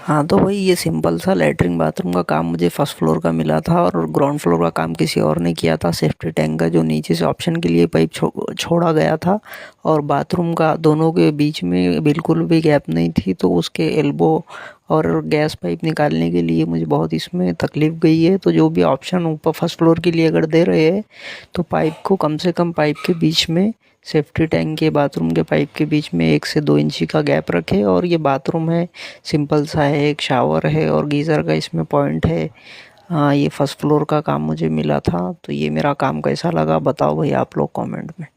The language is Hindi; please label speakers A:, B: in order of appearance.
A: हाँ तो भाई ये सिंपल सा लेटरिन बाथरूम का काम मुझे फर्स्ट फ्लोर का मिला था और ग्राउंड फ्लोर का काम किसी और ने किया था। सेफ्टी टैंक का जो नीचे से ऑप्शन के लिए पाइप छोड़ा गया था और बाथरूम का दोनों के बीच में बिल्कुल भी गैप नहीं थी, तो उसके एल्बो और गैस पाइप निकालने के लिए मुझे बहुत इसमें तकलीफ गई है। तो जो भी ऑप्शन ऊपर फर्स्ट फ्लोर के लिए अगर दे रहे हैं तो पाइप को कम से कम पाइप के बीच में, सेफ्टी टैंक के बाथरूम के पाइप के बीच में 1 से 2 इंची का गैप रखे। और ये बाथरूम है सिंपल सा है, एक शावर है और गीज़र का इसमें पॉइंट है। हाँ, ये फर्स्ट फ्लोर का काम मुझे मिला था। तो ये मेरा काम कैसा लगा बताओ भाई आप लोग कमेंट में।